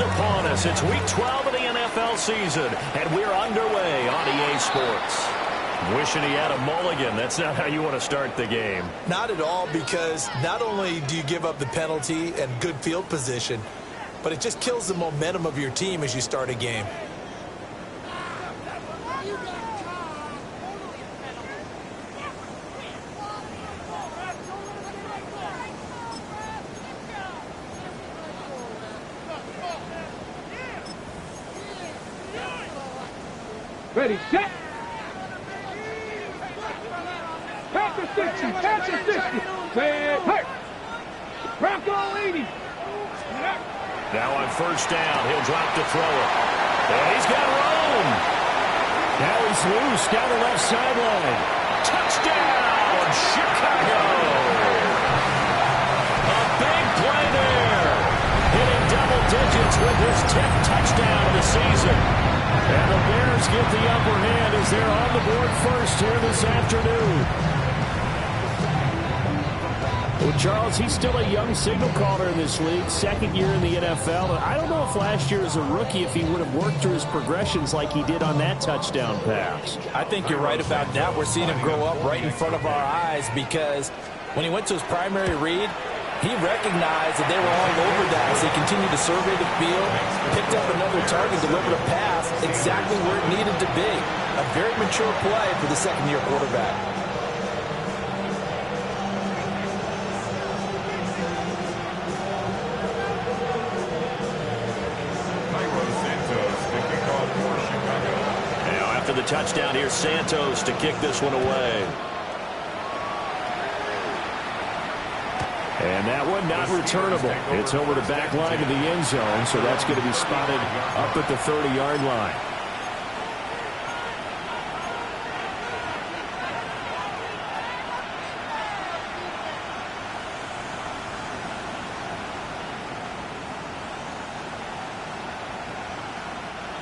is upon us. It's Week 12 of the NFL season, and we're underway on EA Sports. Wishing he had a mulligan. That's not how you want to start the game. Not at all, because not only do you give up the penalty and good field position, but it just kills the momentum of your team as you start a game. Ready, set. Pass to 60, pass to 60. Hey, Bronco 80. Now on first down, he'll drop to throw it. And he's got room. Now he's loose down the left sideline. Touchdown, Chicago. A big play there. Hitting double digits with his 10th touchdown of the season. And the Bears get the upper hand as they're on the board first here this afternoon. Well, Charles, he's still a young signal caller in this league, second year in the NFL. I don't know if last year as a rookie, if he would have worked through his progressions like he did on that touchdown pass. I think you're right about that. We're seeing him grow up right in front of our eyes, because when he went to his primary read, he recognized that they were all over that as he continued to survey the field, picked up another target, delivered a pass exactly where it needed to be. A very mature play for the second-year quarterback. Now after the touchdown, here's Santos to kick this one away. And that one not returnable. It's over the back line of the end zone, so that's going to be spotted up at the 30-yard line.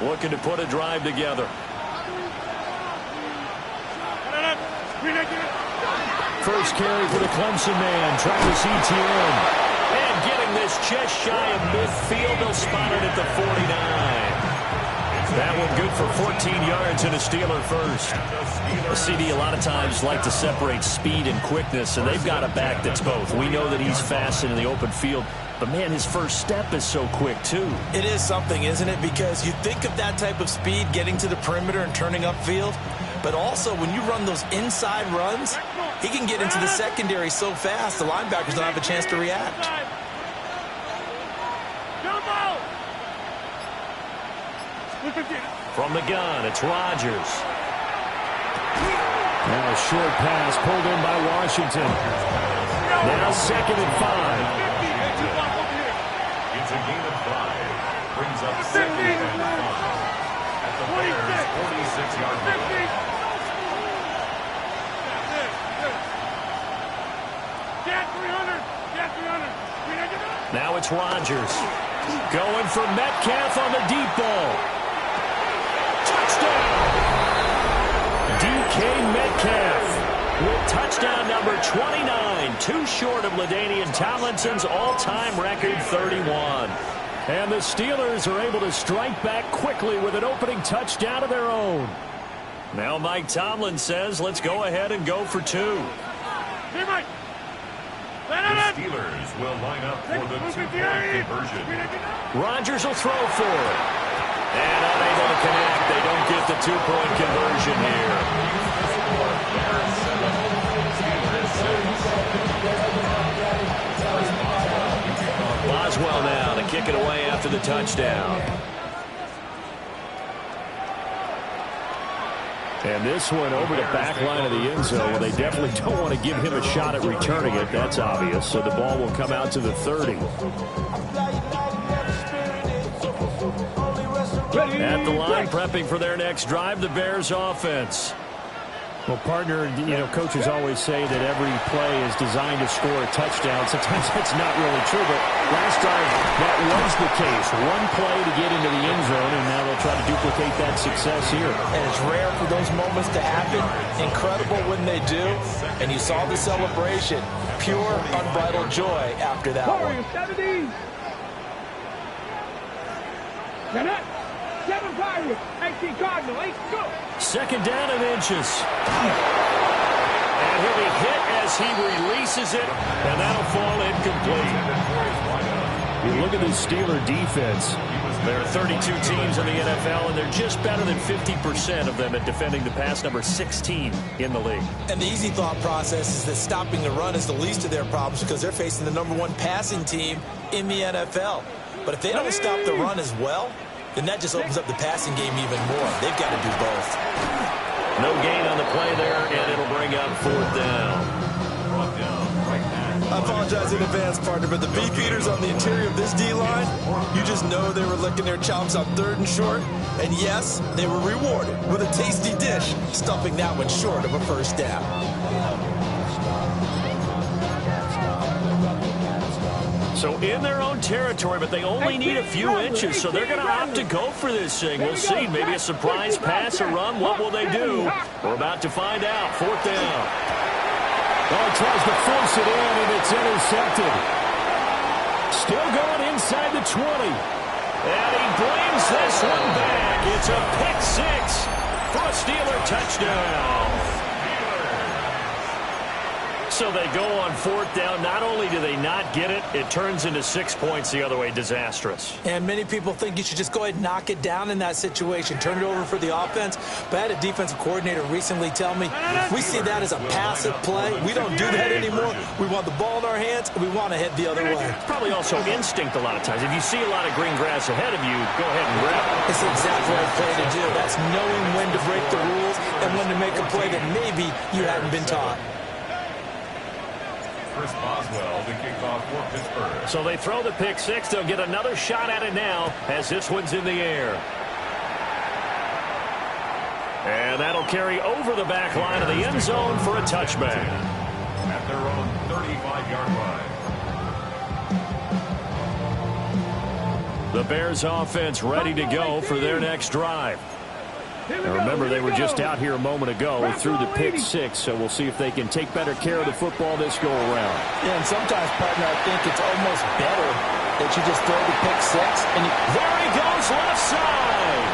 Looking to put a drive together. First carry for the Clemson man, Travis Etienne. And getting this just shy of midfield, they'll spot it at the 49. That one good for 14 yards and a Steeler first. CD a lot of times like to separate speed and quickness, and they've got a back that's both. We know that he's fast in the open field, but man, his first step is so quick too. It is something, isn't it? Because you think of that type of speed getting to the perimeter and turning upfield, but also when you run those inside runs, he can get into the secondary so fast the linebackers don't have a chance to react. From the gun, it's Rodgers. Now a short pass pulled in by Washington. Now 2nd and 5. It's a gain of 5. Brings up 2nd and 5. At the Bears' 46-yard line. Now it's Rodgers. Going for Metcalf on the deep ball. Touchdown! DK Metcalf with touchdown number 29. Too short of LaDainian Tomlinson's all-time record 31. And the Steelers are able to strike back quickly with an opening touchdown of their own. Now Mike Tomlin says, let's go ahead and go for 2. The Steelers will line up for the 2-point conversion. Rodgers will throw for it. And unable to connect. They don't get the 2-point conversion here. Boswell now to kick it away after the touchdown. And this one over the back line of the end zone. Well, they definitely don't want to give him a shot at returning it. That's obvious. So the ball will come out to the 30. At the line, prepping for their next drive, the Bears offense. Well, partner, coaches always say that every play is designed to score a touchdown. Sometimes that's not really true, but last time that was the case. One play to get into the end zone, and now they'll try to duplicate that success here. And it's rare for those moments to happen. Incredible when they do. And you saw the celebration. Pure, unbridled joy after that one. Now that 7 Pirates, 18 Cardinal, 8 go. Second down and inches. And he'll be hit as he releases it, and that'll fall incomplete. You look at this Steeler defense. There are 32 teams in the NFL, and they're just better than 50% of them at defending the pass, number 16 in the league. And the easy thought process is that stopping the run is the least of their problems because they're facing the #1 passing team in the NFL. But if they don't stop the run as well, then that just opens up the passing game even more. They've got to do both. No gain on the play there, and it'll bring up 4th down. I apologize in advance, partner, but the beefeaters on the interior of this D-line, you just know they were licking their chops on 3rd and short. And yes, they were rewarded with a tasty dish, stuffing that one short of a 1st down. So in their own territory, but they only need a few inches, so they're going to opt to go for this thing. We'll see. Maybe a surprise pass or run. What will they do? We're about to find out. 4th down. Oh, tries to force it in, and it's intercepted. Still going inside the 20. And he brings this one back. It's a pick 6 for a Steeler touchdown. So they go on 4th down. Not only do they not get it, it turns into 6 points the other way. Disastrous. And many people think you should just go ahead and knock it down in that situation. Turn it over for the offense. But I had a defensive coordinator recently tell me, we see that as a passive play. We don't do that anymore. We want the ball in our hands, and we want to head the other way. Probably also instinct a lot of times. If you see a lot of green grass ahead of you, go ahead and grab it. It's the exact right play to do. That's knowing when to break the rules and when to make a play that maybe you hadn't been taught. Chris Boswell, the kickoff for Pittsburgh. So they throw the pick 6. They'll get another shot at it now as this one's in the air. And that'll carry over the back line of the end zone for a touchback. At their own 35-yard line. The Bears offense ready to go for their next drive. Now remember, they were just out here a moment ago through the pick 6, so we'll see if they can take better care of the football this go-around. Yeah, and sometimes, partner, I think it's almost better that you just throw the pick 6. And there he goes, left side.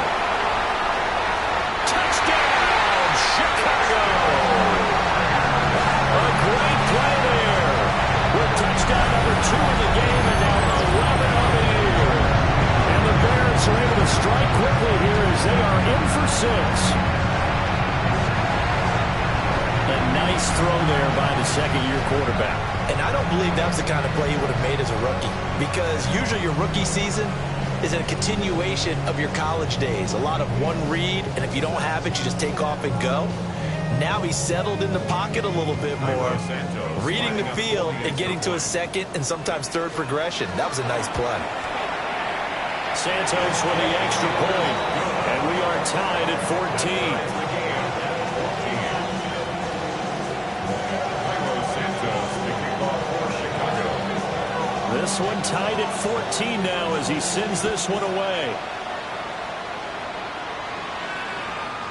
Touchdown, Chicago. A great play there. With touchdown number 2 in the game and now 11 on the year. And the Bears are able to strike quickly here as they are in for 6. A nice throw there by the second-year quarterback. And I don't believe that was the kind of play he would have made as a rookie, because usually your rookie season is a continuation of your college days. A lot of one read, and if you don't have it, you just take off and go. Now he's settled in the pocket a little bit more, reading the field and getting to a second and sometimes third progression. That was a nice play. Santos with the extra point, and we are tied at 14. This one tied at 14 now as he sends this one away.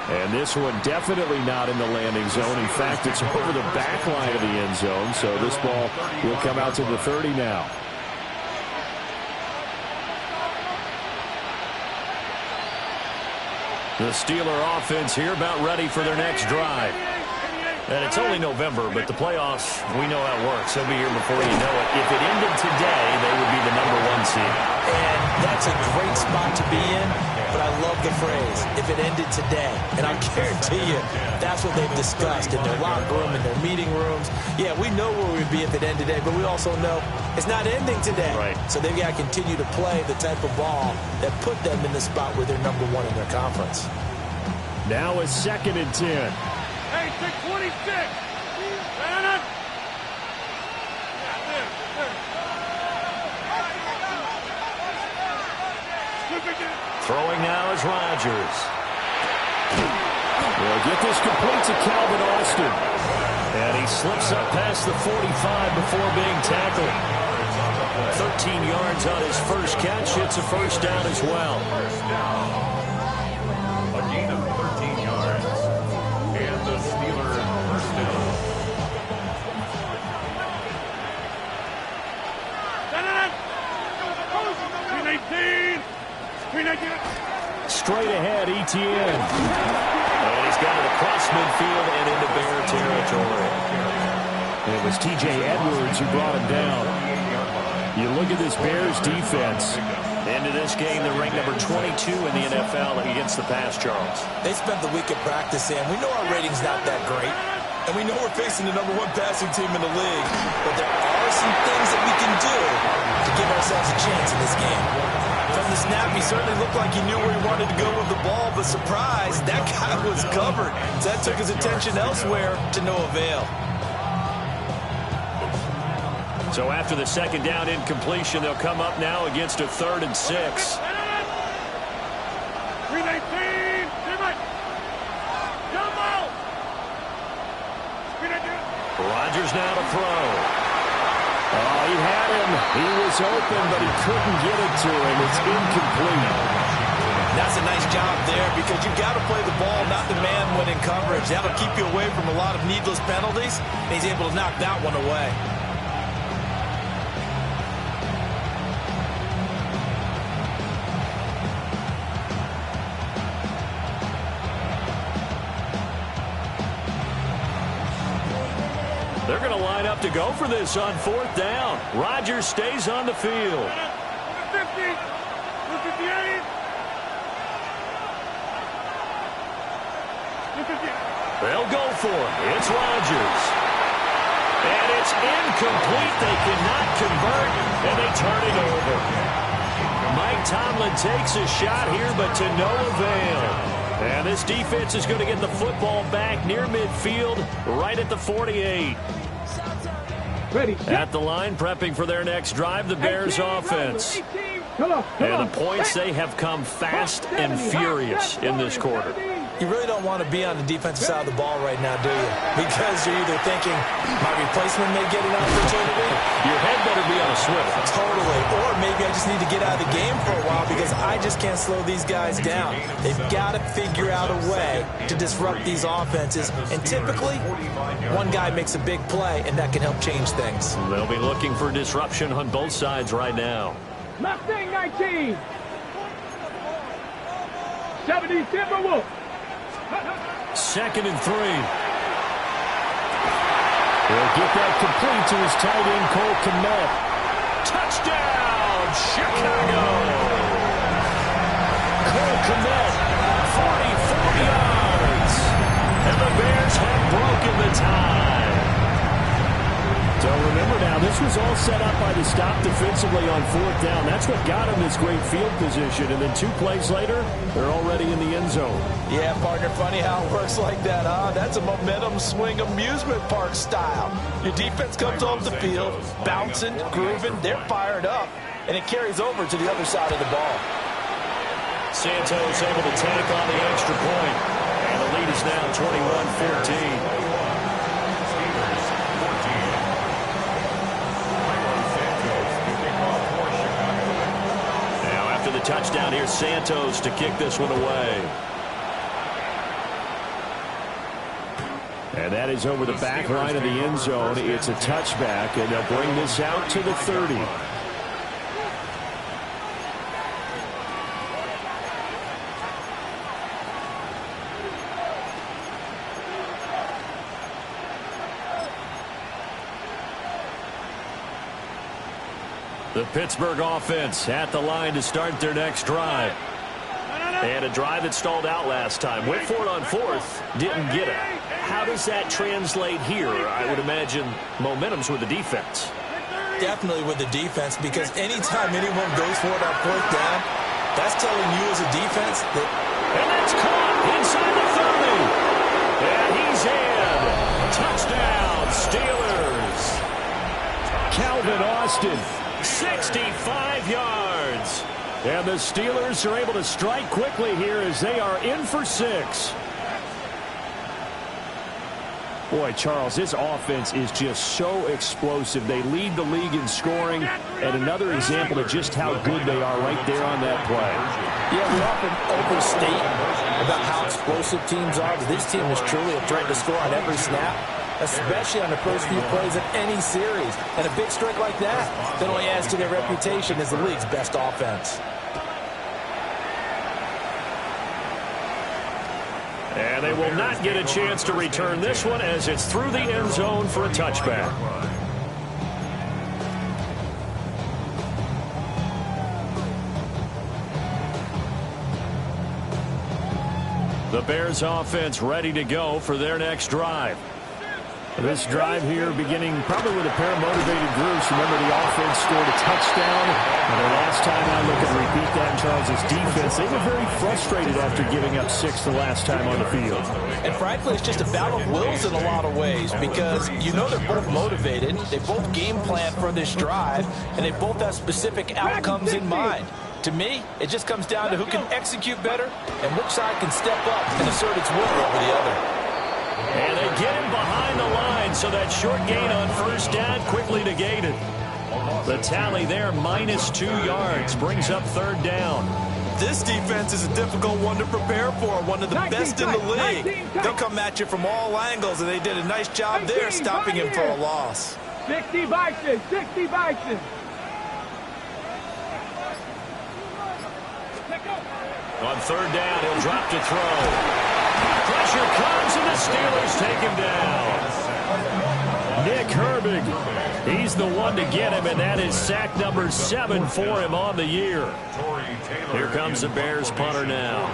And this one definitely not in the landing zone. In fact, it's over the back line of the end zone, so this ball will come out to the 30 now. The Steeler offense here about ready for their next drive. And it's only November, but the playoffs, we know how it works. They'll be here before you know it. If it ended today, they would be the #1 seed. And that's a great spot to be in, but I love the phrase, if it ended today. And I guarantee you, that's what they've discussed in their locker room, in their meeting rooms. Yeah, we know where we'd be if it ended today, but we also know it's not ending today. Right. So they've got to continue to play the type of ball that put them in the spot where they're #1 in their conference. Now a 2nd and 10. Hey, 626. Throwing now is Rodgers. They'll get this complete to Calvin Austin. And he slips up past the 45 before being tackled. 13 yards on his first catch. It's a first down as well. A gain of 13 yards. And the Steelers first down. Screen 18. Screen 18. straight ahead, Etienne. And he's got it across midfield and into Bear territory. And it was T.J. Edwards who brought him down. You look at this Bears defense. Into this game, they're ranked number 22 in the NFL against the pass, Charles. They spent the week at practice, and we know our rating's not that great. And we know we're facing the number 1 passing team in the league. But there are some things that we can do to give ourselves a chance in this game. From the snap, he certainly looked like he knew where he wanted to go with the ball, but surprise, that guy was covered. So that took his attention elsewhere to no avail. So after the second down incompletion, they'll come up now against a 3rd and 6. 319. Rodgers now to throw. Oh, he had him. He was open, but he couldn't get it to him. It's incomplete. That's a nice job there because you've got to play the ball, not the man when in coverage. That'll keep you away from a lot of needless penalties, and he's able to knock that one away. They're going to line up to go for this on 4th down. Rodgers stays on the field. 50, 58. They'll go for it. It's Rodgers. And it's incomplete. They cannot convert, and they turn it over. Mike Tomlin takes a shot here, but to no avail. And this defense is going to get the football back near midfield, right at the 48. Ready. At the line, prepping for their next drive, the Bears offense. And the points, they have come fast and furious in this quarter. You really don't want to be on the defensive side of the ball right now, do you? Because you're either thinking, my replacement may get an opportunity. Your head better be on a swivel. Totally. Or maybe I just need to get out of the game for a while because I just can't slow these guys down. They've got to figure out a way to disrupt these offenses. And typically, one guy makes a big play, and that can help change things. They'll be looking for disruption on both sides right now. Mustang 19. 70 Timberwolves. 2nd and 3. He'll get that complete to his tight end, Cole Kmet. Touchdown, Chicago! Cole Kmet, 44 yards. And the Bears have broken the tie. So remember now, this was all set up by the stop defensively on 4th down. That's what got him this great field position. And then 2 plays later, they're already in the end zone. Yeah, partner, funny how it works like that, huh? That's a momentum swing amusement park style. Your defense comes off the field, bouncing, grooving, they're fired up, and it carries over to the other side of the ball. Santos able to take on the extra point. And the lead is now 21-14. The touchdown here, Santos to kick this one away. And that is over the back line of the end zone. It's a touchback, and they'll bring this out to the 30. The Pittsburgh offense at the line to start their next drive. And a drive that stalled out last time. Went for it on 4th, didn't get it. How does that translate here? I would imagine momentum's with the defense. Definitely with the defense, because anytime anyone goes for it on 4th down, that's telling you as a defense that... And that's caught inside the 30. And he's in. Touchdown, Steelers. Calvin Austin. 65 yards. And the Steelers are able to strike quickly here as they are in for 6. Boy, Charles, this offense is just so explosive. They lead the league in scoring, and another example of just how good they are right there on that play. Yeah, we often overstate about how explosive teams are, but this team is truly a threat to score on every snap, especially on the first few plays of any series. And a big strike like that only adds to their reputation as the league's best offense. And they will not get a chance to return this one as it's through the end zone for a touchback. The Bears offense ready to go for their next drive. This drive here beginning probably with a pair of motivated groups. Remember, the offense scored a touchdown. And the last time I look and repeat that, Charles' defense, they were very frustrated after giving up 6 the last time on the field. And frankly, it's just a battle of wills in a lot of ways because you know they're both motivated. They both game plan for this drive, and they both have specific outcomes in mind. To me, it just comes down to who can execute better and which side can step up and assert its will over the other. And they get him behind the line, so that short gain on first down quickly negated. The tally there, -2 yards, brings up third down. This defense is a difficult one to prepare for, one of the best in the league. They'll come at you from all angles, and they did a nice job there stopping him for a loss. 60 Bison, 60 Bison. On third down, he'll drop to throw. Pressure comes, and the Steelers take him down. Nick Herbig, he's the one to get him, and that is sack number 7 for him on the year. Here comes the Bears punter now.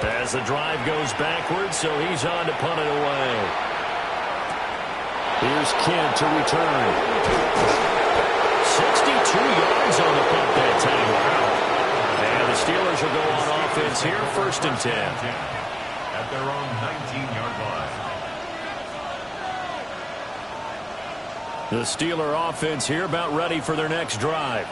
As the drive goes backwards, so he's on to punt it away. Here's Kent to return. 62 yards on the punt that time. Wow. And the Steelers will go on offense here, 1st and 10. At their own 19-yard line. The Steeler offense here about ready for their next drive.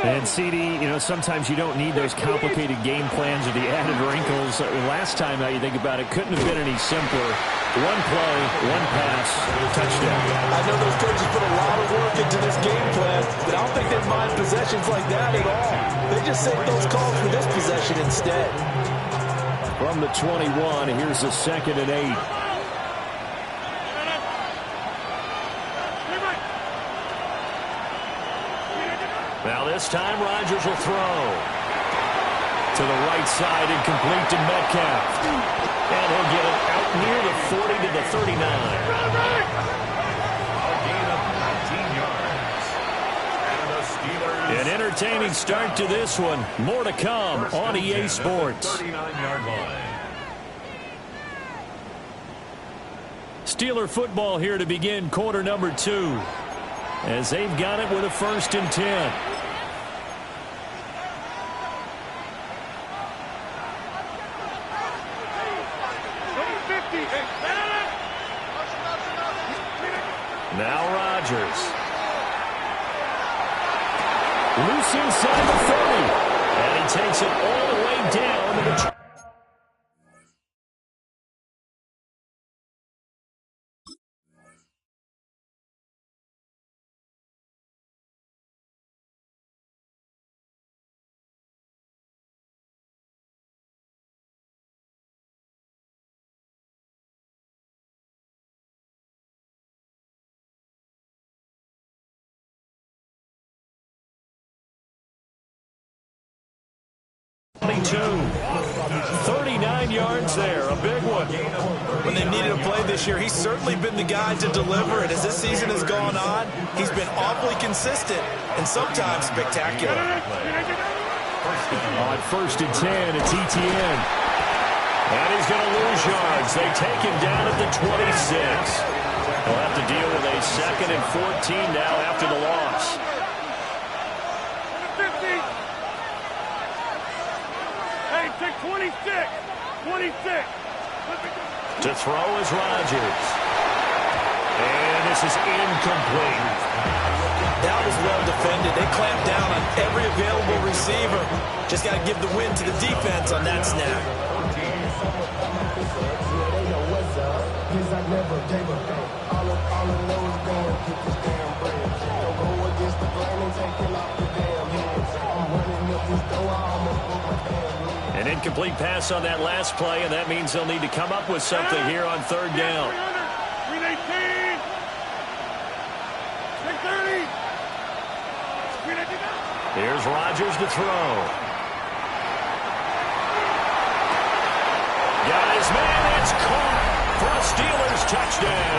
And CD, you know, sometimes you don't need those complicated game plans or the added wrinkles. Last time, now you think about it, couldn't have been any simpler. One play, one pass, touchdown. I know those coaches put a lot of work into this game plan, but I don't think they mind possessions like that at all. They just save those calls for this possession instead. From the 21, here's the 2nd and 8. Now this time Rodgers will throw. To the right side and complete to Metcalf. And he'll get it out near the 40 to the 39. A gain of 19 yards. And the Steelers. An entertaining start to this one. More to come on EA Sports. 39-yard line. Steeler football here to begin quarter number 2. As they've got it with a 1st and 10. Now Rodgers. Loose inside the 30. And he takes it all the way down to the two. 39 yards there, a big one. When they needed a play this year, he's certainly been the guy to deliver it. As this season has gone on, he's been awfully consistent and sometimes spectacular. On 1st and 10, it's ETN. And he's going to lose yards. They take him down at the 26. He'll have to deal with a 2nd and 14 now after the loss. Hey, take 26. 26. To throw is Rodgers. And this is incomplete. That was well defended. They clamped down on every available receiver. Just got to give the win to the defense on that snap. An incomplete pass on that last play, and that means they'll need to come up with something here on 3rd down. 318. 630. Here's Rodgers to throw. Got his man. It's caught for a Steelers touchdown.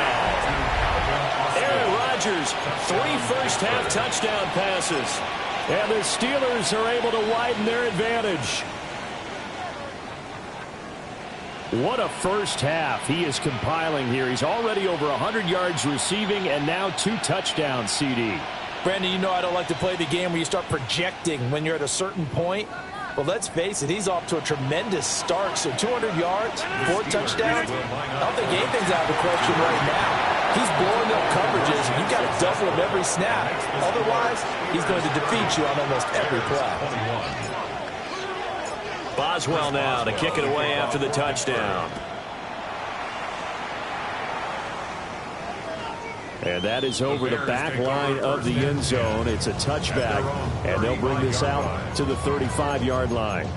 Aaron Rodgers, 3 first-half touchdown passes. And the Steelers are able to widen their advantage. What a first half he is compiling here. He's already over 100 yards receiving and now 2 touchdowns, CD. Brandon, you know I don't like to play the game where you start projecting when you're at a certain point. Well, let's face it, he's off to a tremendous start. So 200 yards, 4 touchdowns. I don't think anything's out of the question right now. He's blowing up coverages, and you've got to double him every snap. Otherwise, he's going to defeat you on almost every play. Boswell now to kick it away after the touchdown. And that is over the back line of the end zone. It's a touchback, and they'll bring this out to the 35-yard line.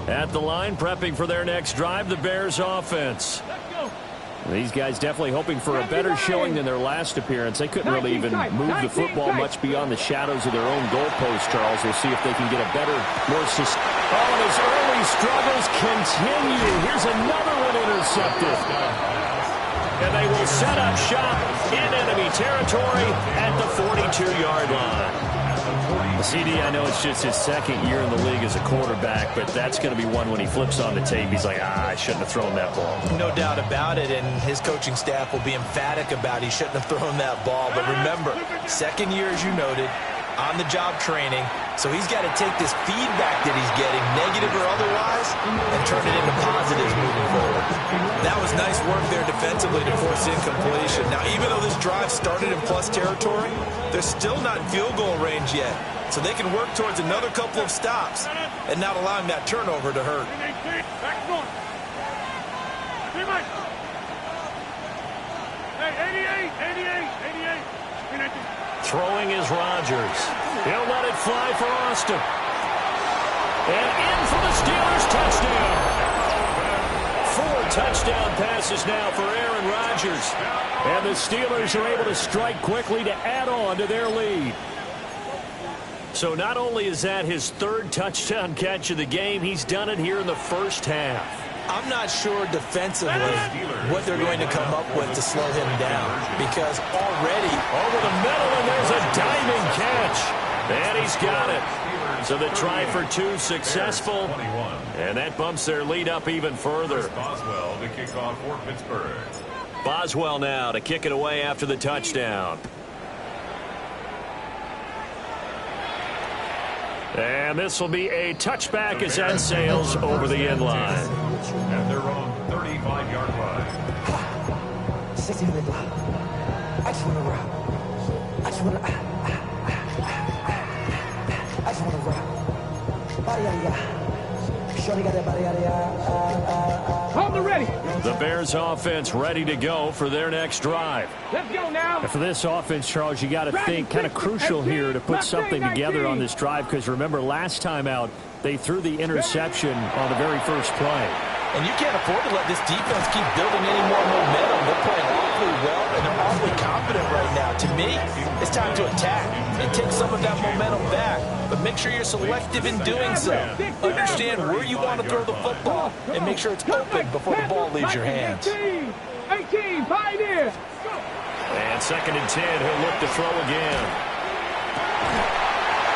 At the line, prepping for their next drive, the Bears offense. These guys definitely hoping for a better showing than their last appearance. They couldn't really even move the football much beyond the shadows of their own goalpost, Charles. We'll see if they can get a better, more and his early struggles continue. Here's another one intercepted. And they will set up shop in enemy territory at the 42-yard line. CD, I know it's just his second year in the league as a quarterback, but that's going to be one when he flips on the tape. He's like, I shouldn't have thrown that ball. No doubt about it, and his coaching staff will be emphatic about he shouldn't have thrown that ball. But remember, second year, as you noted, on-the-job training, so he's got to take this feedback that he's getting, negative or otherwise, and turn it into positives moving forward. That was nice work there defensively to force incompletion. Now, even though this drive started in plus territory, they're still not in field goal range yet. So they can work towards another couple of stops and not allowing that turnover to hurt. Throwing is Rodgers. He'll let it fly for Austin. And in for the Steelers touchdown. 4 touchdown passes now for Aaron Rodgers. And the Steelers are able to strike quickly to add on to their lead. So not only is that his 3rd touchdown catch of the game, he's done it here in the first half. I'm not sure defensively what they're going to come up with to slow him down, because already over the middle, and there's a diving catch. And he's got it. So the try for 2 successful, and that bumps their lead up even further. Boswell to kick off for Pittsburgh. Boswell now to kick it away after the touchdown. And this will be a touchback as that sails over the end line. At their own 35-yard line. I just want to rock. I just want to rock. Shorty got that body out of Hold the ready. The Bears offense ready to go for their next drive. Let's go now. And for this offense, Charles, you got to think kind of crucial here to put something together on this drive, because remember last time out they threw the interception on the very first play. And you can't afford to let this defense keep building any more momentum. They're playing awfully well, and they're awfully confident right now. To me, it's time to attack and take some of that momentum back. But make sure you're selective in doing so. Understand where you want to throw the football, and make sure it's open before the ball leaves your hands. 18, Pioneer. And 2nd and 10, he'll look to throw again.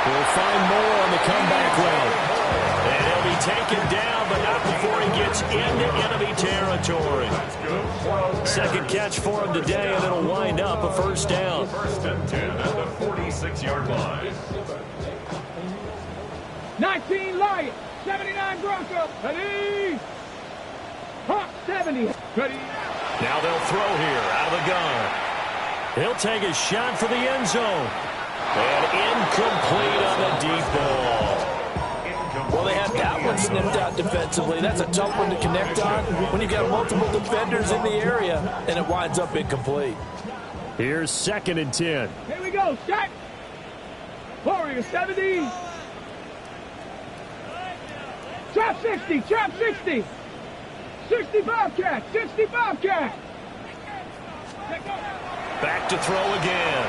We'll find more on the comeback route. And he'll be taken down, but not before he gets into enemy territory. 2nd catch for him today, and it'll wind up a first down. 1st and 10 at the 46-yard line. 19 Lions, 79 Broncos. Ready? Hawk 70. Ready? Now they'll throw here out of the gun. He'll take a shot for the end zone. And incomplete on the deep ball. Well, they had that one snipped out defensively. That's a tough one to connect on when you've got multiple defenders in the area, and it winds up incomplete. Here's 2nd and 10. Here we go. Shot. Warrior 70. Trap 60. Trap 60. 60 Bobcat. 60 Bobcat. Back to throw again.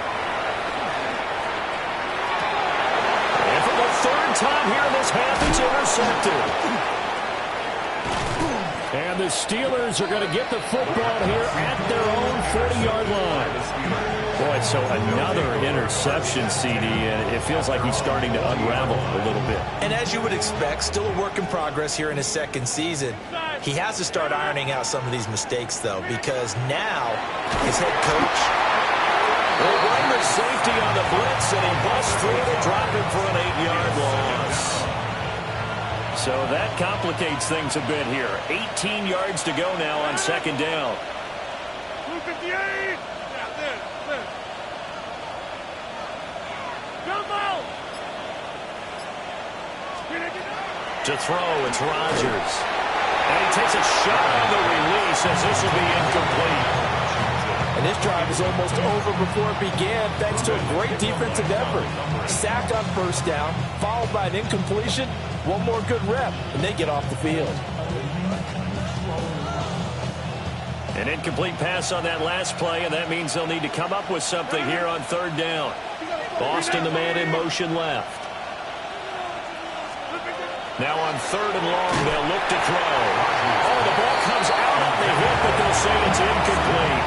third time here in this half, it's intercepted. And the Steelers are going to get the football here at their own 40-yard line. Boy, so another interception, CD, and it feels like he's starting to unravel a little bit. And as you would expect, still a work in progress here in his second season. He has to start ironing out some of these mistakes, though, because now his head coach... They run the safety on the blitz, and he busts through to drop him for an 8-yard loss. So that complicates things a bit here. 18 yards to go now on second down. 258. To throw, it's Rodgers. And he takes a shot on the release as this will be incomplete. And this drive is almost over before it began thanks to a great defensive effort. Sacked on first down, followed by an incompletion. One more good rep, and they get off the field. An incomplete pass on that last play, and that means they'll need to come up with something here on third down. Boston, the man in motion left. Now on third and long, they'll look to throw. Oh, the ball comes out on the hit, but they'll say it's incomplete.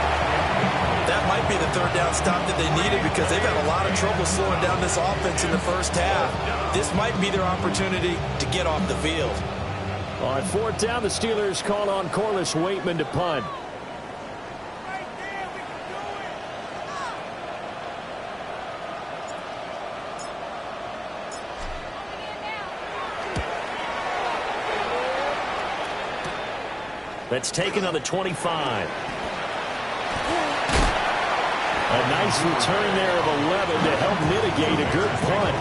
That might be the third down stop that they needed because they've had a lot of trouble slowing down this offense in the first half. This might be their opportunity to get off the field. On fourth down, the Steelers call on Corliss Waitman to punt. That's taken on the 25. A nice return there of 11 to help mitigate a good punt.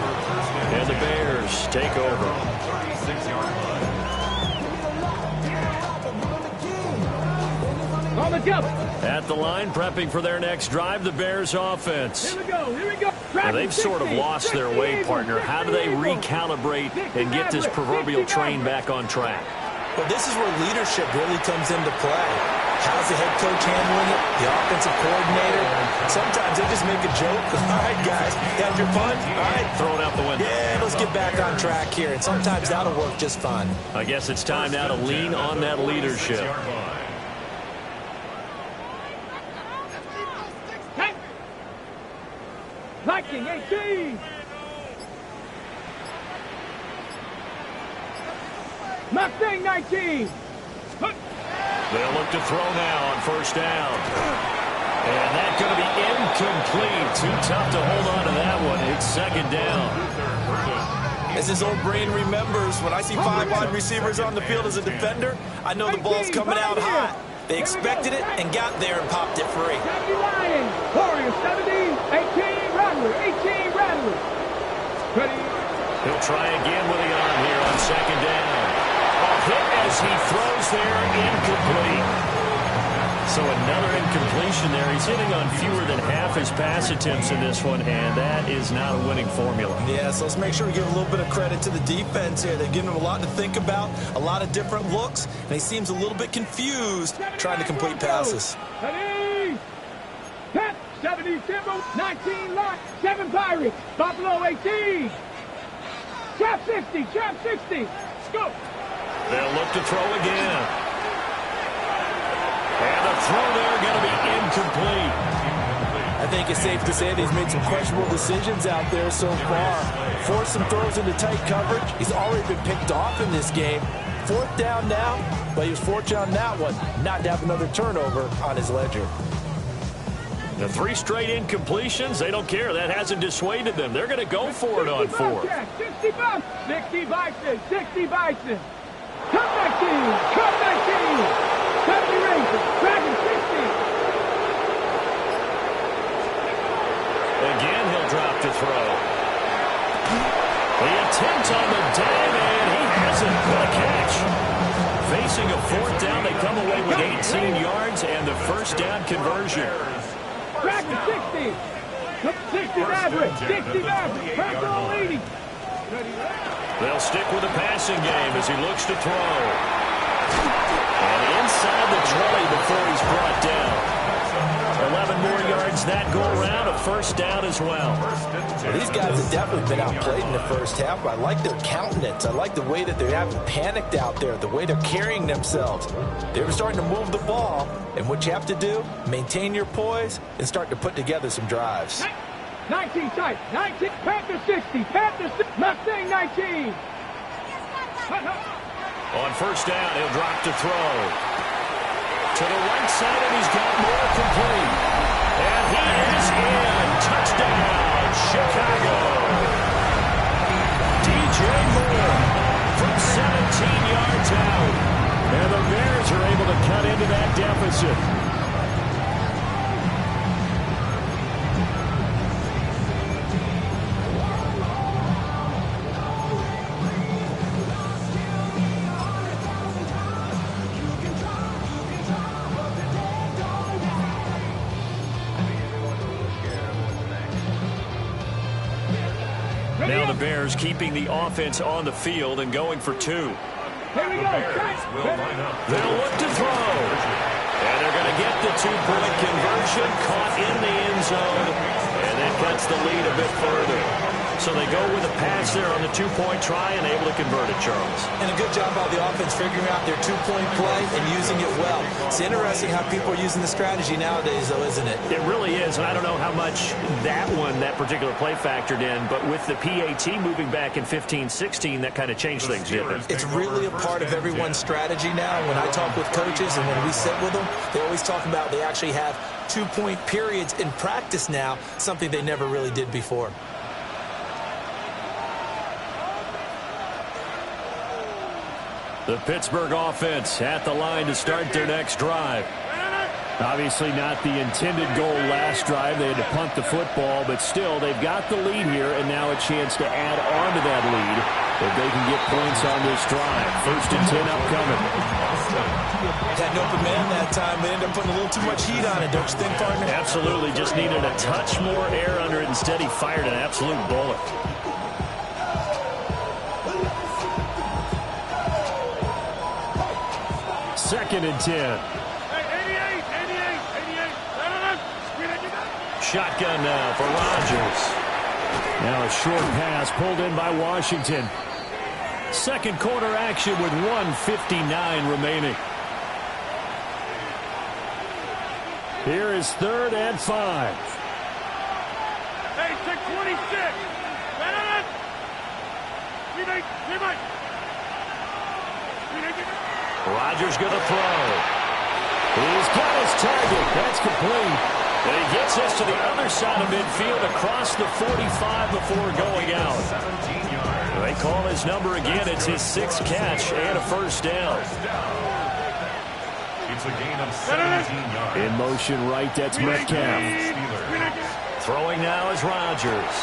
And the Bears take over. 36-yard line. On the jump. At the line, prepping for their next drive, the Bears offense. Here we go. Here we go. Now, they've sort of lost their way, partner. How do they recalibrate and get this proverbial train back on track? Well, this is where leadership really comes into play. How's the head coach handling it? The offensive coordinator? Sometimes they just make a joke. All right, guys, got your fun? All right. Throw it out the window. Yeah, let's get back on track here. And sometimes that'll work just fine. I guess it's time now to lean on that leadership. Viking 18. Mustang 19. They'll look to throw now on first down. And that's going to be incomplete. Too tough to hold on to that one. It's second down. As his old brain remembers, when I see 5 wide receivers on the field as a defender, I know the ball's coming out hot. They expected it and got there and popped it free. 70 Lions. Warriors 70. 18 Rattler. 18 Rattler. Ready. He'll try again with the arm here on second down. A hit as he throws there, incomplete. So another incompletion there. He's hitting on fewer than half his pass attempts in this one, and that is not a winning formula. Yeah, so let's make sure we give a little bit of credit to the defense here. They've given him a lot to think about, a lot of different looks, and he seems a little bit confused trying to complete passes. Ready. 10, 70 Timber, 19 Lot, 7 Pirates, Buffalo 18. Trap 60, trap 60. Let's go. They'll look to throw again. And the throw there going to be incomplete. I think it's safe to say that he's made some questionable decisions out there so far. Forced some throws into tight coverage. He's already been picked off in this game. Fourth down now, but he was fortunate on that one not to have another turnover on his ledger. The 3 straight incompletions, they don't care. That hasn't dissuaded them. They're going to go for it on 4th. 60 Bison, 60 Bison. Comeback team. 70 Rangers, Dragon 60. Again, he'll drop to throw. The attempt on the dive, and he hasn't. What a catch. Facing a 4th down, they come away with 18 yards and the first down conversion. Dragon 60. 60 Maverick, 60 Maverick. Personal leading. They'll stick with the passing game as he looks to throw. And inside the 20 before he's brought down. 11 more yards that go around, a first down as well. Well, these guys have definitely been outplayed in the first half, but I like their countenance. I like the way that they haven't panicked out there, the way they're carrying themselves. They were starting to move the ball, and what you have to do, maintain your poise and start to put together some drives. 19 tight, 19, Panther 60, Panther 60, Mustang 19. On first down, he'll drop to throw. To the right side, and he's got more complete. And he is in. Touchdown, Chicago. DJ Moore from 17 yards out. And the Bears are able to cut into that deficit. Now the Bears keeping the offense on the field and going for two. Here we go. They'll look to throw. And they're going to get the two-point conversion, caught in the end zone, and that cuts the lead a bit further. So they go with a pass there on the two-point try and able to convert it, Charles. And a good job by the offense figuring out their two-point play and using it well. It's interesting how people are using the strategy nowadays, though, isn't it? It really is, and I don't know how much that particular play factored in, but with the PAT moving back in 15-16, that kind of changed things, didn't it? It's really a part of everyone's strategy now. When I talk with coaches and when we sit with them, they always talk about they actually have two-point periods in practice now, something they never really did before. The Pittsburgh offense at the line to start their next drive. Obviously not the intended goal last drive. They had to punt the football, but still they've got the lead here, and now a chance to add on to that lead if they can get points on this drive. 1st and 10 upcoming. Had an open man that time. They ended up putting a little too much heat on it, don't you think, partner? Absolutely. Just needed a touch more air under it. Instead, he fired an absolute bullet. Second and 10. Shotgun now for Rodgers. Now a short pass pulled in by Washington. Second quarter action with 1:59 remaining. Here is 3rd and 5. Hey, 626. Rodgers going to throw. He's got his target. That's complete. And he gets us to the other side of midfield across the 45 before going out. They call his number again. It's his 6th catch and a first down. It's a gain of 17 yards. In motion right, that's Metcalf. Throwing now is Rodgers.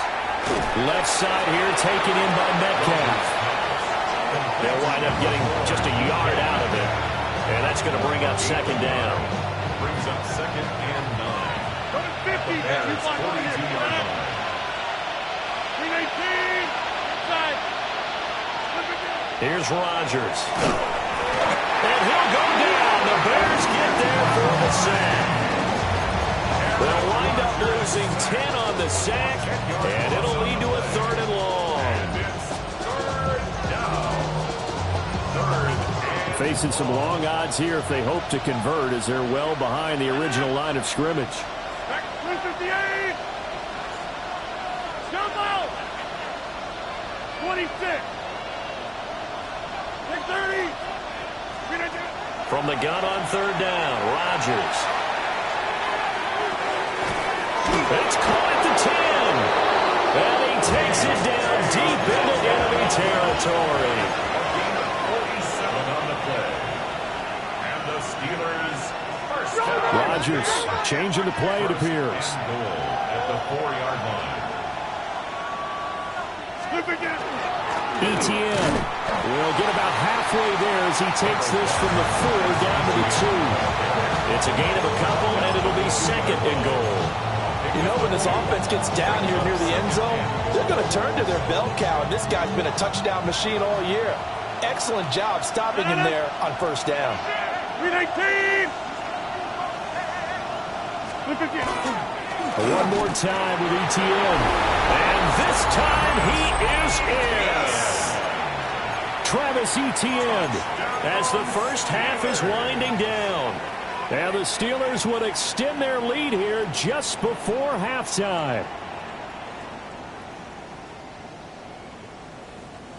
Left side here taken in by Metcalf. They'll wind up getting just a yard out of it. And that's going to bring up 2nd down. Brings up 2nd and 9. Bears 42-yard line. Here's Rodgers. And he'll go down. The Bears get there for the sack. They'll wind up losing 10 on the sack, and it'll lead to a 3rd and long. Facing some long odds here if they hope to convert, as they're well behind the original line of scrimmage. 26. From the gun on 3rd down, Rodgers. It's caught at the 10. And he takes it down deep into enemy territory. Rodgers changing the play, it appears. At the 4-yard line. Etienne will get about halfway there as he takes this from the 4 down to the 2. It's a gain of a couple, and it'll be 2nd and goal. You know, when this offense gets down here near the end zone, they're going to turn to their bell cow, and this guy's been a touchdown machine all year. Excellent job stopping him there on 1st down. 319. One more time with Etienne. And this time he is in. Travis Etienne as the first half is winding down. And the Steelers would extend their lead here just before halftime.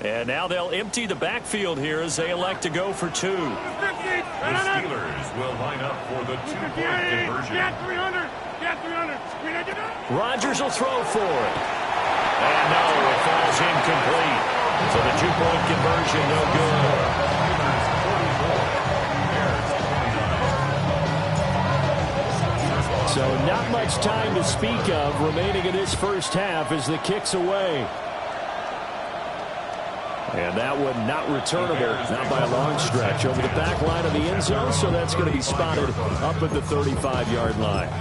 And now they'll empty the backfield here as they elect to go for two. The Steelers will line up for the two-point conversion. Rodgers will throw for it. And no, it falls incomplete. So the two-point conversion no good. So not much time to speak of remaining in this first half as the kick's away. And that one not returnable, not by a long stretch. Over the back line of the end zone, so that's going to be spotted up at the 35-yard line.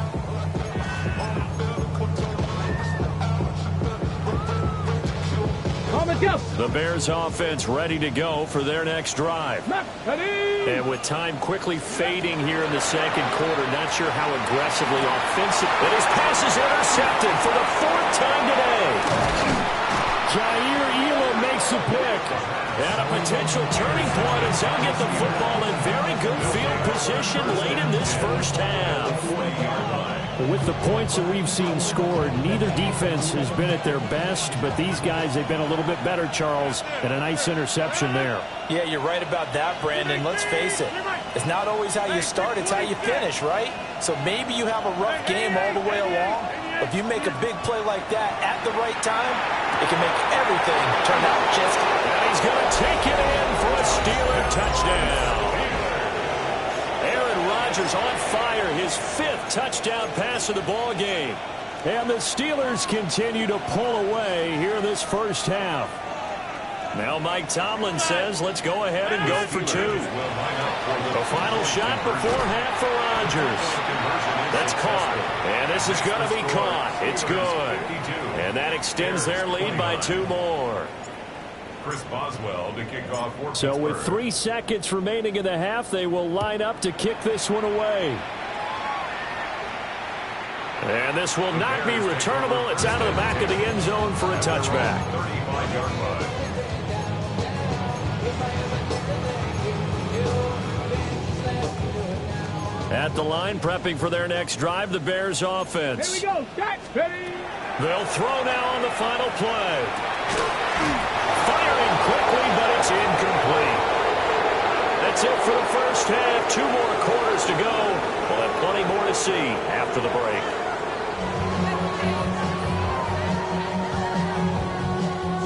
The Bears offense ready to go for their next drive. And with time quickly fading here in the second quarter, not sure how aggressively offensive. And his pass is intercepted for the fourth time today. Jair Elam makes a pick. And a potential turning point as they'll get the football in very good field position late in this first half. With the points that we've seen scored, neither defense has been at their best, but these guys, they've been a little bit better, Charles, and a nice interception there. Yeah, you're right about that, Brandon. Let's face it. It's not always how you start, it's how you finish, right? So maybe you have a rough game all the way along. If you make a big play like that at the right time, it can make everything turn out just. And he's going to take it in for a Steeler touchdown. Aaron Rodgers on fire, his fifth touchdown pass of the ball game. And the Steelers continue to pull away here in this first half. Now Mike Tomlin says, let's go ahead and go for two. The final shot before half for Rodgers. That's caught. And this is going to be caught. It's good. And that extends their lead by two more. Chris Boswell to kick off for So with Pittsburgh. 3 seconds remaining in the half, they will line up to kick this one away. And this will not be returnable. It's out of the back of the end zone for a touchback. 35-yard line. At the line, prepping for their next drive, the Bears offense. Here we go. Start. Ready. They'll throw now on the final play. Firing quickly, but it's incomplete. That's it for the first half. 2 more quarters to go. We'll have plenty more to see after the break.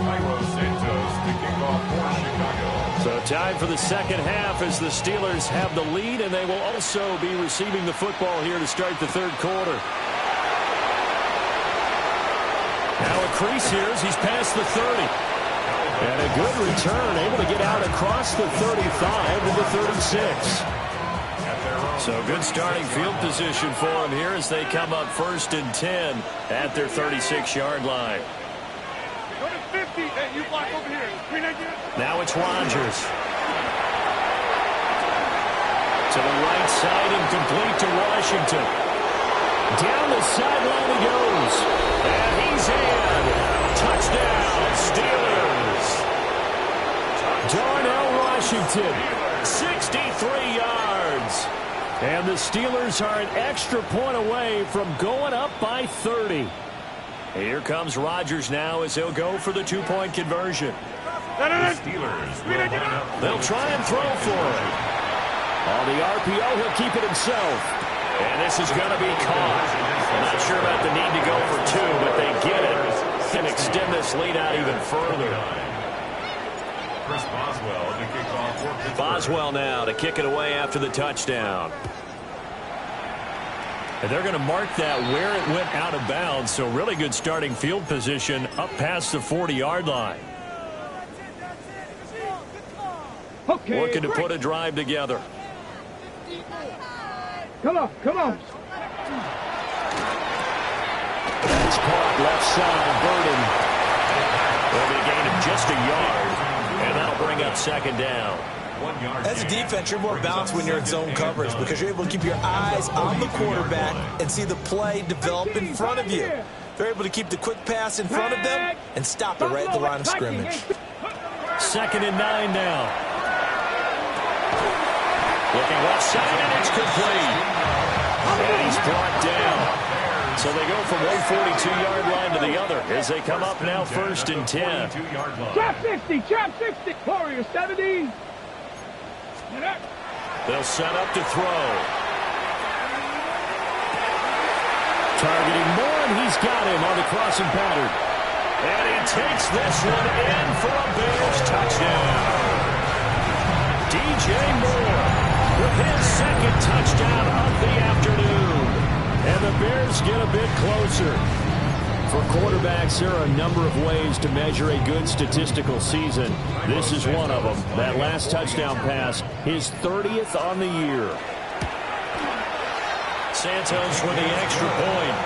Cairo Santos to kick off for Chicago. So time for the second half as the Steelers have the lead, and they will also be receiving the football here to start the third quarter. Now a crease here as he's past the 30. And a good return, able to get out across the 35 to the 36. So good starting field position for him here as they come up 1st and 10 at their 36-yard line. Go to 50. Hey, you block over here. Now it's Rodgers. To the right side and complete to Washington. Down the sideline he goes. And he's in. Touchdown, Steelers. Darnell Washington, 63 yards. And the Steelers are an extra point away from going up by 30. Here comes Rodgers now as he'll go for the 2-point conversion. The Steelers will line up. They'll try and throw for it. On the RPO, he'll keep it himself. And this is going to be caught. I'm not sure about the need to go for 2, but they get it. Can extend this lead out even further. Chris Boswell to kick off for Pittsburgh. Boswell now to kick it away after the touchdown. And they're going to mark that where it went out of bounds, so really good starting field position up past the 40-yard line. Okay. Looking to put a drive together. Come on. Come on. That's caught left side, Burden. Will be a gain of just a yard, and that'll bring up 2nd down. 1 yard. As a defense, you're more balanced when you're in zone coverage because you're able to keep your eyes on the quarterback and see the play develop in front of you. They're able to keep the quick pass in front of them and stop it right at the line of scrimmage. 2nd and 9 now. Looking left side, and it's complete. And he's brought down. So they go from one 42-yard line to the other as they come up now 1st and 10. Trap 60, trap 60. Warriors 70. They'll set up to throw. Targeting Moore, and he's got him on the crossing pattern. And he takes this one in for a Bears touchdown. DJ Moore with his 2nd touchdown of the afternoon. And the Bears get a bit closer. For quarterbacks, there are a number of ways to measure a good statistical season. This is one of them. That last touchdown pass, his 30th on the year. Santos with the extra point.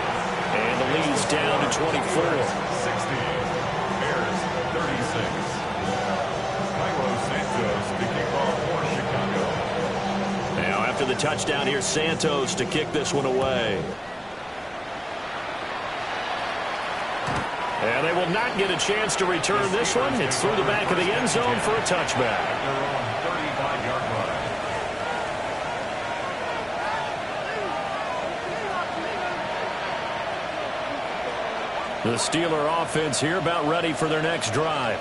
And the lead is down to 24. 60. Bears 36. Cairo Santos to kick off for Chicago. Now after the touchdown, here's Santos to kick this one away. And they will not get a chance to return this one. It's through the back of the end zone for a touchback. Their own 35-yard line. The Steeler offense here about ready for their next drive.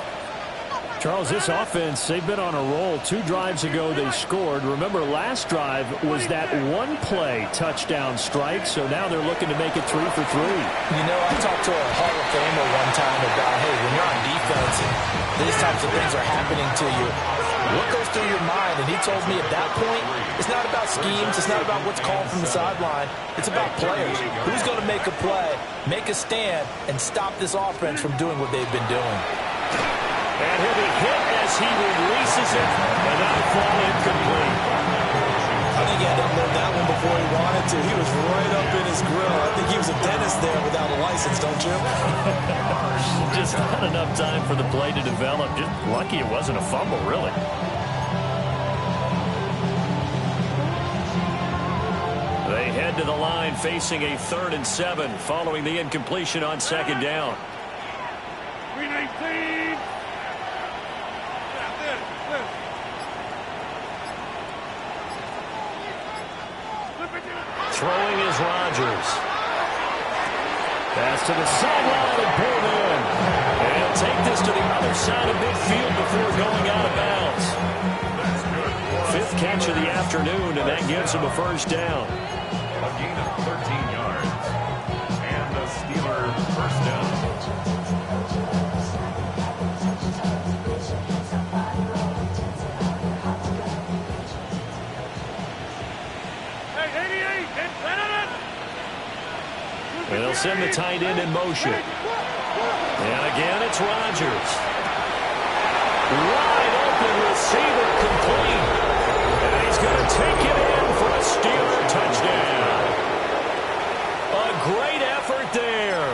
Charles, this offense, they've been on a roll. 2 drives ago, they scored. Remember, last drive was that one-play touchdown strike, so now they're looking to make it 3 for 3. You know, I talked to a Hall of Famer one time about, hey, when you're on defense and these types of things are happening to you, what goes through your mind? And he told me at that point, it's not about schemes, it's not about what's called from the sideline, it's about players. Who's going to make a play, make a stand, and stop this offense from doing what they've been doing? And he'll be hit as he releases it, and that'll fall incomplete. I think he had to unload that one before he wanted to. He was right up in his grill. I think he was a dentist there without a license, don't you? Just not enough time for the play to develop. Just lucky it wasn't a fumble, really. They head to the line facing a 3rd and 7 following the incompletion on 2nd down. 319. Throwing is Rodgers. Pass to the sideline and pulled in. And he'll take this to the other side of midfield before going out of bounds. 5th catch of the afternoon, and that gives him a 1st down. A gain of 13 yards. And the Steelers 1st down. And they'll send the tight end in motion. And again, it's Rodgers. Wide open receiver complete. And he's going to take it in for a Steeler touchdown. A great effort there.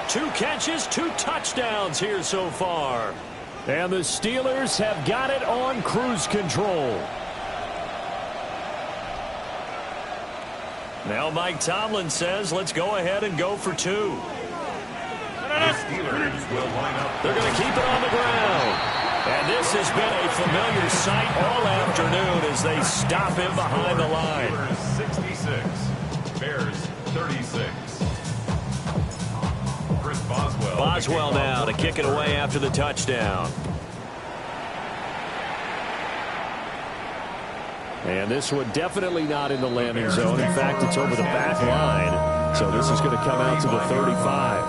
2 catches, 2 touchdowns here so far. And the Steelers have got it on cruise control. Now Mike Tomlin says, let's go ahead and go for 2. The Steelers will line up. They're going to keep it on the ground. And this has been a familiar sight all afternoon as they stop him behind the line. Steelers 66. Bears 36. Chris Boswell. Boswell now to kick it away after the touchdown. And this one definitely not in the landing zone. In fact, it's over the back line. So this is going to come out to the 35.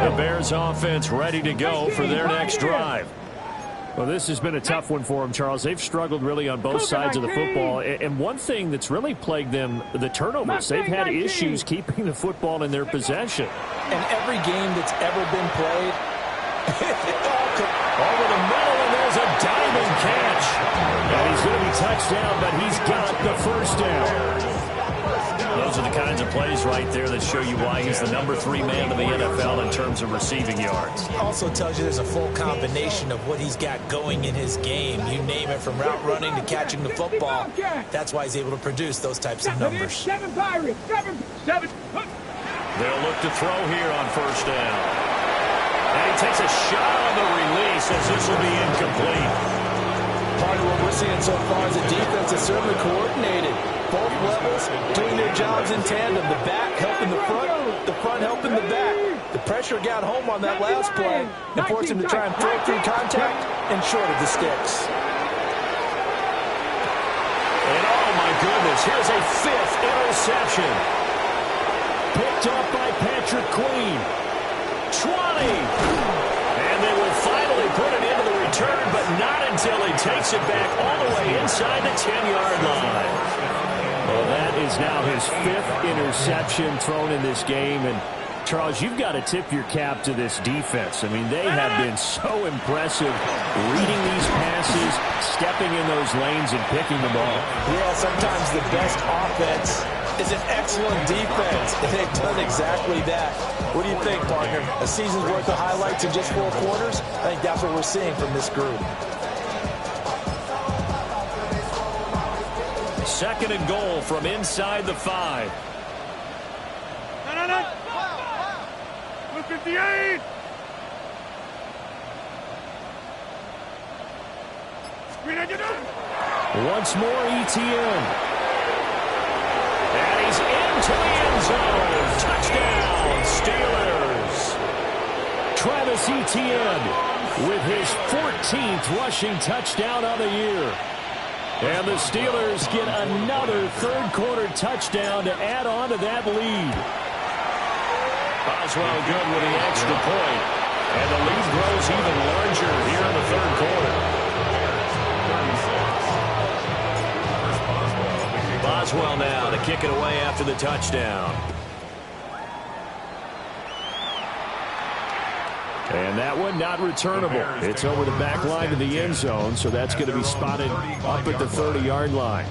The Bears offense ready to go for their next drive. Well, this has been a tough one for them, Charles. They've struggled really on both sides of the football. And one thing that's really plagued them, the turnovers. They've had issues keeping the football in their possession. And every game that's ever been played, over the middle, and there's a diamond catch. And he's going to be touched down, but he's got the 1st down. Those are the kinds of plays right there that show you why he's the number 3 man in the NFL in terms of receiving yards. Also tells you there's a full combination of what he's got going in his game. You name it, from route running to catching the football. That's why he's able to produce those types of numbers. 7 Pirates. 7. They'll look to throw here on first down. And he takes a shot on the release as this will be incomplete. Part of what we're seeing so far is the defense is certainly coordinated. Both levels doing their jobs in tandem. The back helping the front helping the back. The pressure got home on that last play and forced him to try and throw through contact and short of the sticks. And oh my goodness, here's a 5th interception. Picked up by Patrick Queen. 20. And they will finally put it into the return, but not until he takes it back all the way inside the 10-yard line. Well, that is now his 5th interception thrown in this game. And, Charles, you've got to tip your cap to this defense. I mean, they have been so impressive reading these passes, stepping in those lanes, and picking them off. Yeah, sometimes the best offense is an excellent defense, and they've done exactly that. What do you think, partner? A season's worth of highlights in just 4 quarters? I think that's what we're seeing from this group. 2nd and goal from inside the 5. No. 58. Once more, ETN. And he's into the end zone. Touchdown, Steelers. Travis Etienne with his 14th rushing touchdown of the year. And the Steelers get another 3rd-quarter touchdown to add on to that lead. Boswell good with the extra point. And the lead grows even larger here in the 3rd quarter. Boswell now to kick it away after the touchdown. And that one not returnable. It's over the back line to the end zone, so that's going to be spotted up at the 30-yard line.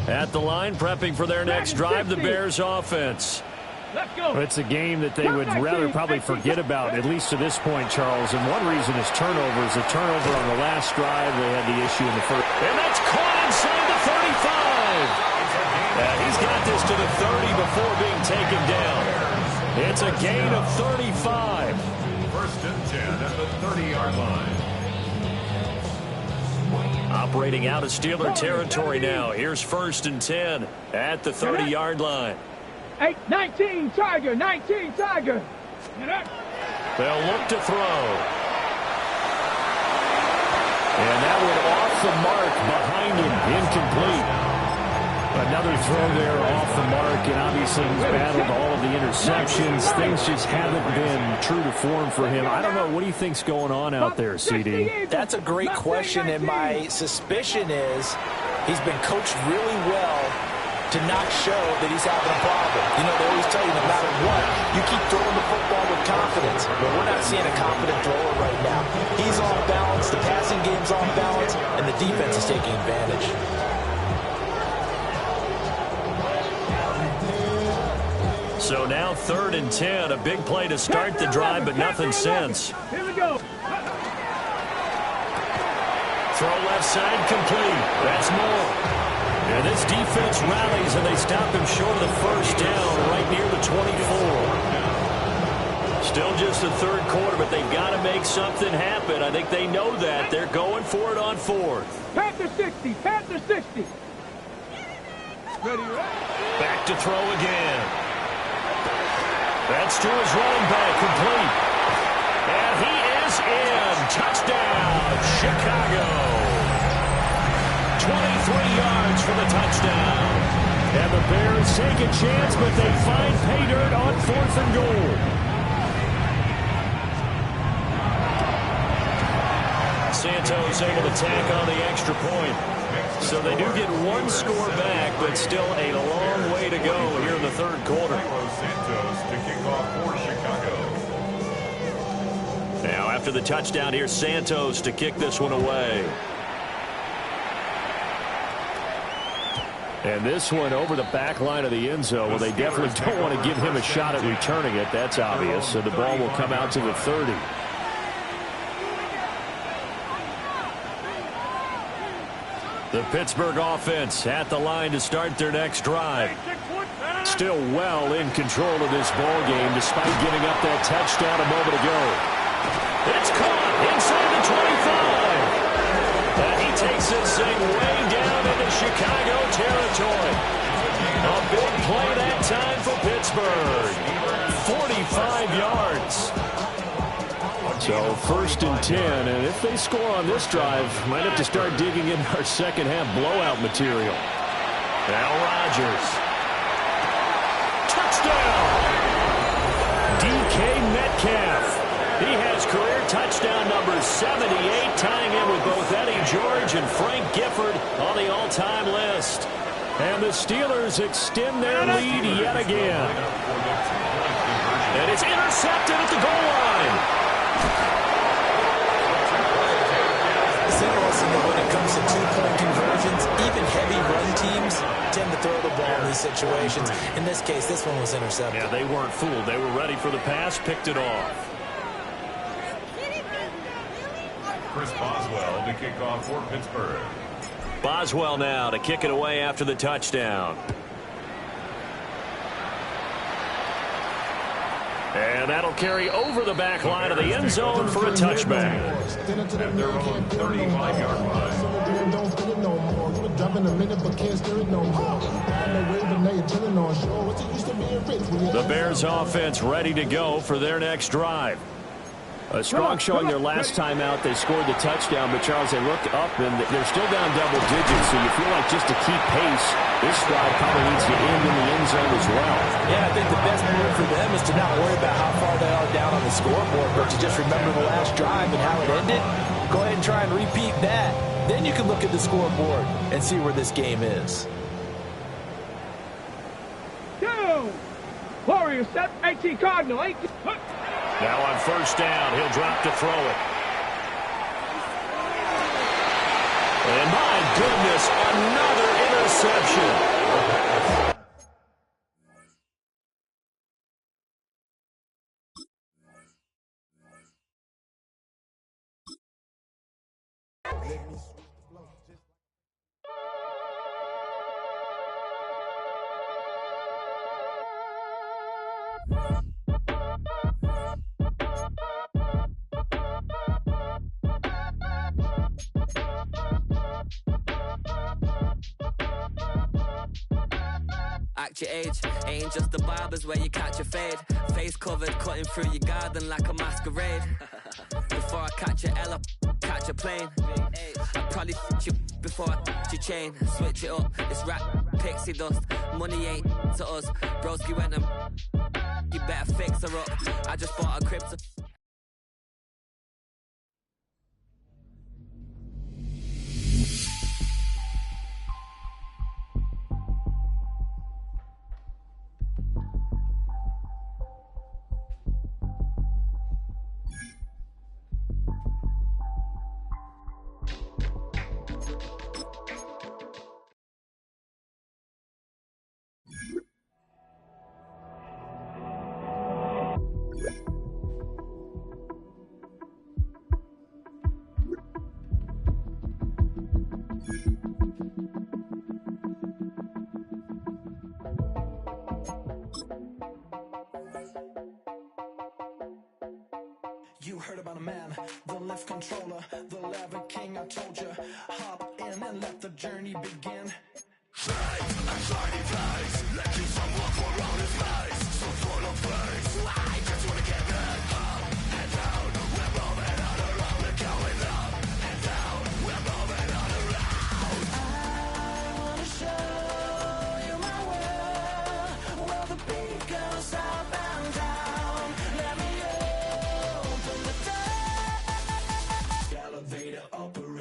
At the line, prepping for their next drive, the Bears offense. Let's go. It's a game that they would rather probably forget about, at least to this point, Charles. And one reason is turnovers. A turnover on the last drive. They had the issue in the first. And that's caught inside the 35. And he's got this to the 30 before being taken down. It's a gain of 35. 1st and 10 at the 30-yard line. Operating out of Steeler territory now. Here's 1st and 10 at the 30-yard line. 19 Tiger. They'll look to throw. And that one off the mark behind him. Incomplete. Another throw there off the mark, and obviously he's battled all of the interceptions. Things just haven't been true to form for him. I don't know. What do you think's going on out there, CD? That's a great question, and my suspicion is he's been coached really well to not show that he's having a problem. You know, they always tell you no matter what, you keep throwing the football with confidence. But we're not seeing a confident thrower right now. He's off balance, the passing game's off balance, and the defense is taking advantage. So now 3rd and 10, a big play to start the drive, but nothing since. Here we go. Throw left side complete. That's more. And this defense rallies, and they stop him short of the 1st down right near the 24. Still just the 3rd quarter, but they've got to make something happen. I think they know that. They're going for it on 4th. Panther 60. Ready? Back to throw again. That's to his running back, complete. And he is in. Touchdown, Chicago. 23 yards for the touchdown. And the Bears take a chance, but they find pay dirt on 4th and goal. Santos able to tack on the extra point. So they do get one score back, but still a long way to go here in the third quarter. Santos to kick off for Chicago. Now after the touchdown, here's Santos to kick this one away. And this one over the back line of the end zone. Well, they definitely don't want to give him a shot at returning it. That's obvious. So the ball will come out to the 30. The Pittsburgh offense at the line to start their next drive. Still well in control of this ball game despite giving up that touchdown a moment ago. It's caught inside the 25. And he takes this thing way down into Chicago territory. A big play that time for Pittsburgh. 45 yards. So first and 10, and if they score on this drive, might have to start digging in our second half blowout material. Now Rodgers. Touchdown! DK Metcalf. He has career touchdown number 78, tying in with both Eddie George and Frank Gifford on the all-time list. And the Steelers extend their lead yet again. And it's intercepted at the goal line. It's interesting that when it comes to two-point conversions, even heavy run teams tend to throw the ball in these situations. In this case, this one was intercepted. Yeah, they weren't fooled. They were ready for the pass, picked it off. Chris Boswell to kick off for Pittsburgh. Boswell now to kick it away after the touchdown. And that'll carry over the back line of the end zone for a touchback. At their own 35-yard line. The Bears offense ready to go for their next drive. A strong showing their last time out. They scored the touchdown, but Charles, they looked up and they're still down double digits, so you feel like just to keep pace, this drive probably needs to end in the end zone as well. Yeah, I think the best move for them is to not worry about how far they are down on the scoreboard, but to just remember the last drive and how it ended. Go ahead and try and repeat that. Then you can look at the scoreboard and see where this game is. Two. Warriors set 18 Cardinal 18. Now on first down, he'll drop to throw it. And my goodness, another interception. Act your age, ain't just the barbers where you catch a fade. Face covered, cutting through your garden like a masquerade. Before I catch a L, catch a plane. I'd probably you before I your chain. Switch it up, it's rap, pixie dust. Money ain't to us. Broski went and you better fix her up. I just bought a crypto. You heard about a man, the lift controller, the lever king, I told you. Hop in and let the journey begin. operate.